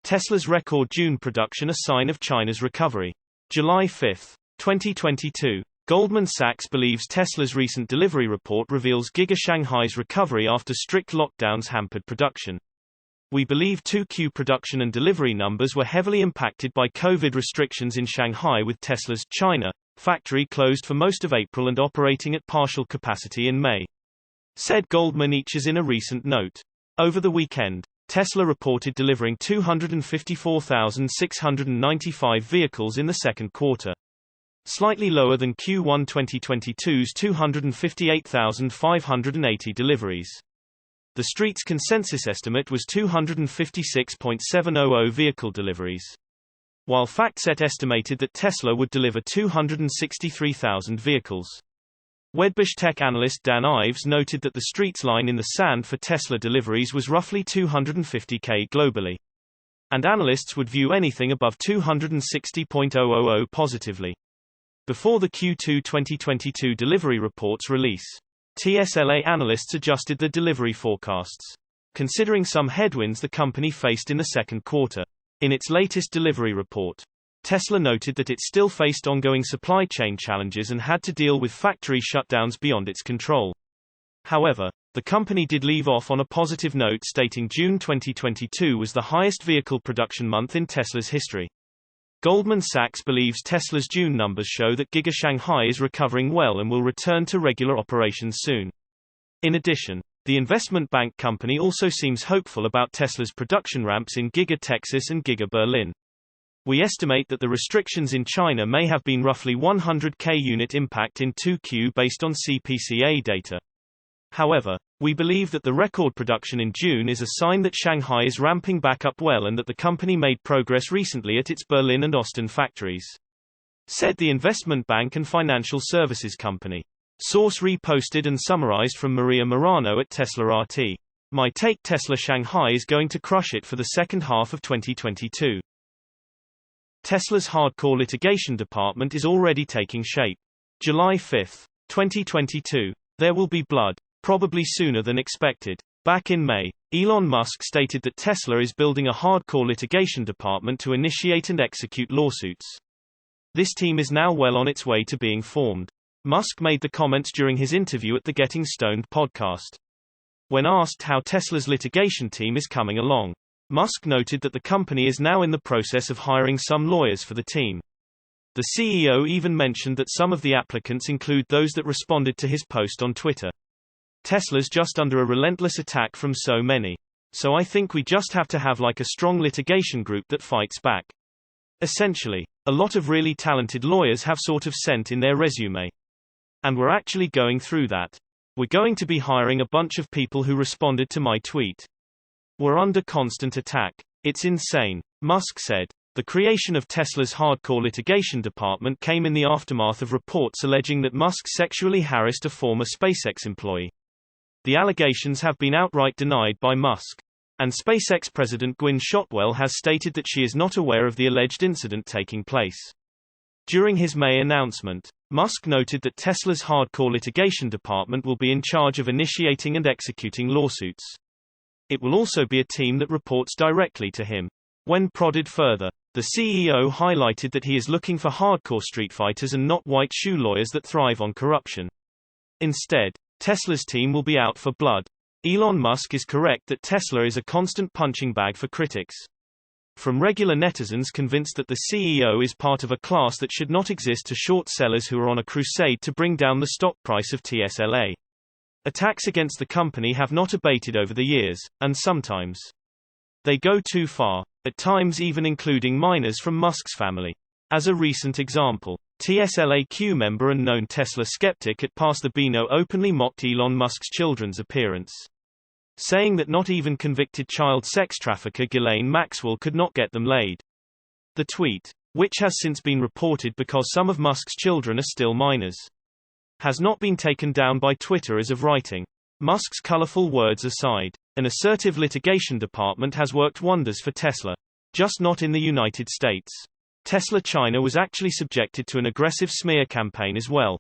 Tesla's record June production a sign of China's recovery. July 5, 2022. Goldman Sachs believes Tesla's recent delivery report reveals Giga Shanghai's recovery after strict lockdowns hampered production. We believe 2Q production and delivery numbers were heavily impacted by COVID restrictions in Shanghai, with Tesla's China factory closed for most of April and operating at partial capacity in May, said Goldman Sachs in a recent note. Over the weekend, Tesla reported delivering 254,695 vehicles in the second quarter, slightly lower than Q1 2022's 258,580 deliveries. The Street's consensus estimate was 256,700 vehicle deliveries, while FactSet estimated that Tesla would deliver 263,000 vehicles. Wedbush tech analyst Dan Ives noted that the Street's line in the sand for Tesla deliveries was roughly 250,000 globally, and analysts would view anything above 260,000 positively. Before the Q2 2022 delivery reports release, TSLA analysts adjusted the delivery forecasts, considering some headwinds the company faced in the second quarter. In its latest delivery report, Tesla noted that it still faced ongoing supply chain challenges and had to deal with factory shutdowns beyond its control. However, the company did leave off on a positive note, stating June 2022 was the highest vehicle production month in Tesla's history. Goldman Sachs believes Tesla's June numbers show that Giga Shanghai is recovering well and will return to regular operations soon. In addition, the investment bank company also seems hopeful about Tesla's production ramps in Giga Texas and Giga Berlin. We estimate that the restrictions in China may have been roughly 100,000 unit impact in 2Q based on CPCA data. However, we believe that the record production in June is a sign that Shanghai is ramping back up well and that the company made progress recently at its Berlin and Austin factories, said the investment bank and financial services company. Source reposted and summarized from Maria Morano at Tesla RT. My take: Tesla Shanghai is going to crush it for the second half of 2022. Tesla's hardcore litigation department is already taking shape. July 5, 2022. There will be blood, probably sooner than expected. Back in May, Elon Musk stated that Tesla is building a hardcore litigation department to initiate and execute lawsuits. This team is now well on its way to being formed. Musk made the comments during his interview at the Getting Stoned podcast. When asked how Tesla's litigation team is coming along, Musk noted that the company is now in the process of hiring some lawyers for the team. The CEO even mentioned that some of the applicants include those that responded to his post on Twitter. Tesla's just under a relentless attack from so many. So I think we just have to have like a strong litigation group that fights back. Essentially, a lot of really talented lawyers have sort of sent in their resume. And we're actually going through that. We're going to be hiring a bunch of people who responded to my tweet. We're under constant attack. It's insane, Musk said. The creation of Tesla's hardcore litigation department came in the aftermath of reports alleging that Musk sexually harassed a former SpaceX employee. The allegations have been outright denied by Musk, and SpaceX President Gwynne Shotwell has stated that she is not aware of the alleged incident taking place. During his May announcement, Musk noted that Tesla's hardcore litigation department will be in charge of initiating and executing lawsuits. It will also be a team that reports directly to him. When prodded further, the CEO highlighted that he is looking for hardcore street fighters and not white shoe lawyers that thrive on corruption. Instead, Tesla's team will be out for blood. Elon Musk is correct that Tesla is a constant punching bag for critics. From regular netizens convinced that the CEO is part of a class that should not exist to short sellers who are on a crusade to bring down the stock price of TSLA. Attacks against the company have not abated over the years, and sometimes they go too far, at times even including minors from Musk's family. As a recent example, TSLA member and known Tesla skeptic at Pass the Beano openly mocked Elon Musk's children's appearance, saying that not even convicted child sex trafficker Ghislaine Maxwell could not get them laid. The tweet, which has since been reported because some of Musk's children are still minors, has not been taken down by Twitter as of writing. Musk's colorful words aside, an assertive litigation department has worked wonders for Tesla. Just not in the United States. Tesla China was actually subjected to an aggressive smear campaign as well.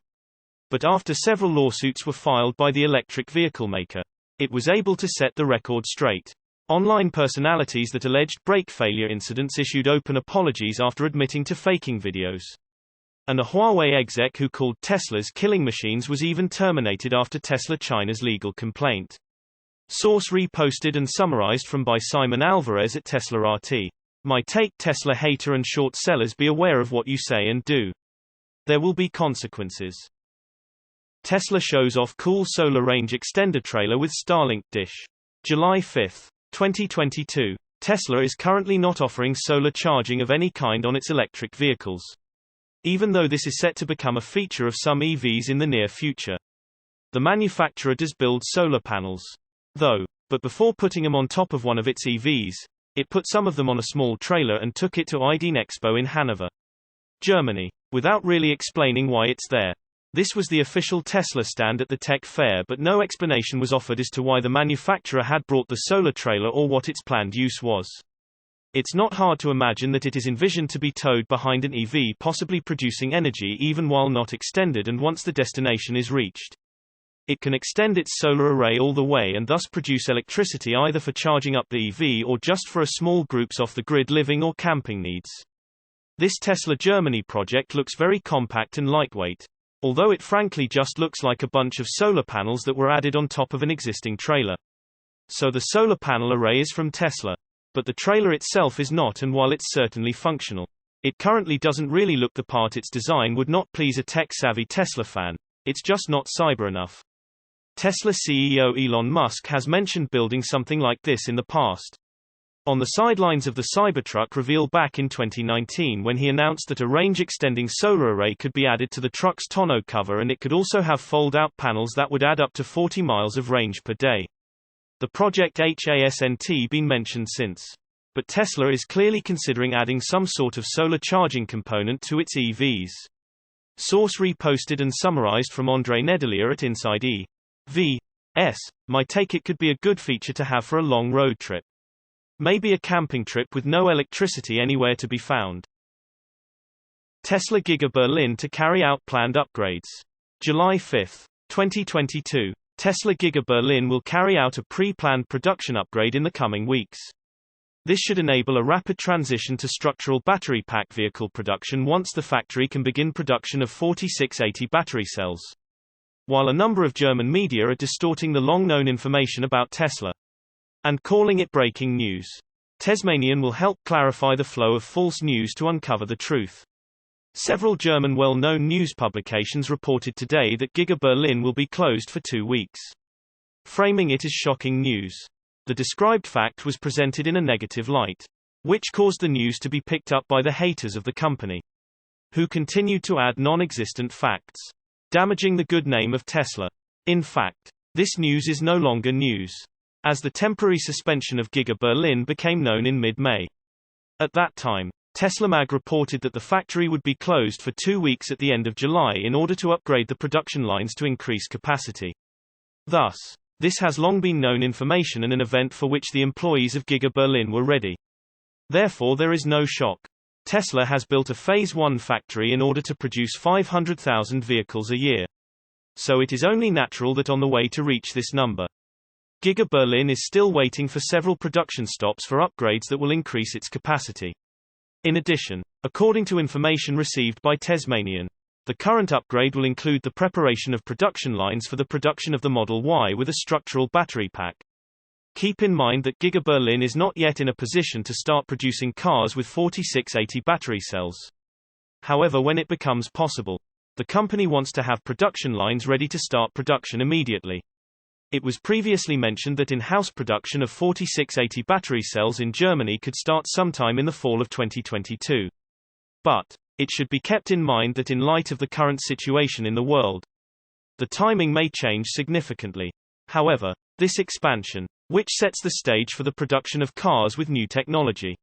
But after several lawsuits were filed by the electric vehicle maker, it was able to set the record straight. Online personalities that alleged brake failure incidents issued open apologies after admitting to faking videos. And a Huawei exec who called Tesla's killing machines was even terminated after Tesla China's legal complaint. Source reposted and summarized from by Simon Alvarez at Tesla RT. My take: Tesla hater and short sellers, be aware of what you say and do. There will be consequences. Tesla shows off cool solar range extender trailer with Starlink dish. July 5, 2022. Tesla is currently not offering solar charging of any kind on its electric vehicles, even though this is set to become a feature of some EVs in the near future. The manufacturer does build solar panels, though, but before putting them on top of one of its EVs, it put some of them on a small trailer and took it to IDEN Expo in Hanover, Germany, without really explaining why it's there. This was the official Tesla stand at the tech fair, but no explanation was offered as to why the manufacturer had brought the solar trailer or what its planned use was. It's not hard to imagine that it is envisioned to be towed behind an EV, possibly producing energy even while not extended, and once the destination is reached, it can extend its solar array all the way and thus produce electricity either for charging up the EV or just for a small group's off-the-grid living or camping needs. This Tesla Germany project looks very compact and lightweight, although it frankly just looks like a bunch of solar panels that were added on top of an existing trailer. So the solar panel array is from Tesla, but the trailer itself is not, and while it's certainly functional, it currently doesn't really look the part. Its design would not please a tech-savvy Tesla fan. It's just not cyber enough. Tesla CEO Elon Musk has mentioned building something like this in the past. On the sidelines of the Cybertruck reveal back in 2019, when he announced that a range-extending solar array could be added to the truck's tonneau cover, and it could also have fold-out panels that would add up to 40 miles of range per day. The project hasn't been mentioned since. But Tesla is clearly considering adding some sort of solar charging component to its EVs. Source reposted and summarized from André Nedelier at Inside EVs. My take: it could be a good feature to have for a long road trip. Maybe a camping trip with no electricity anywhere to be found. Tesla Giga Berlin to carry out planned upgrades. July 5, 2022. Tesla Giga Berlin will carry out a pre-planned production upgrade in the coming weeks. This should enable a rapid transition to structural battery pack vehicle production once the factory can begin production of 4680 battery cells. While a number of German media are distorting the long-known information about Tesla and calling it breaking news, Tasmanian will help clarify the flow of false news to uncover the truth. Several German well-known news publications reported today that Giga Berlin will be closed for 2 weeks, framing it as shocking news. The described fact was presented in a negative light, which caused the news to be picked up by the haters of the company, who continued to add non-existent facts, damaging the good name of Tesla. In fact, this news is no longer news, as the temporary suspension of Giga Berlin became known in mid-May. At that time, Tesla Mag reported that the factory would be closed for 2 weeks at the end of July in order to upgrade the production lines to increase capacity. Thus, this has long been known information and an event for which the employees of Giga Berlin were ready. Therefore, there is no shock. Tesla has built a Phase 1 factory in order to produce 500,000 vehicles a year. So it is only natural that on the way to reach this number, Giga Berlin is still waiting for several production stops for upgrades that will increase its capacity. In addition, according to information received by Tasmanian, the current upgrade will include the preparation of production lines for the production of the Model Y with a structural battery pack. Keep in mind that Giga Berlin is not yet in a position to start producing cars with 4680 battery cells. However, when it becomes possible, the company wants to have production lines ready to start production immediately. It was previously mentioned that in-house production of 4680 battery cells in Germany could start sometime in the fall of 2022. But it should be kept in mind that in light of the current situation in the world, the timing may change significantly. However, this expansion, which sets the stage for the production of cars with new technology,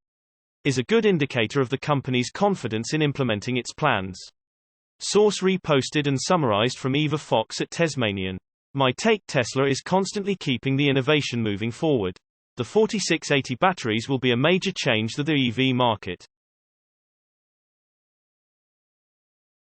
is a good indicator of the company's confidence in implementing its plans. Source reposted and summarized from Eva Fox at Tasmanian. My take: Tesla is constantly keeping the innovation moving forward. The 4680 batteries will be a major change to the EV market.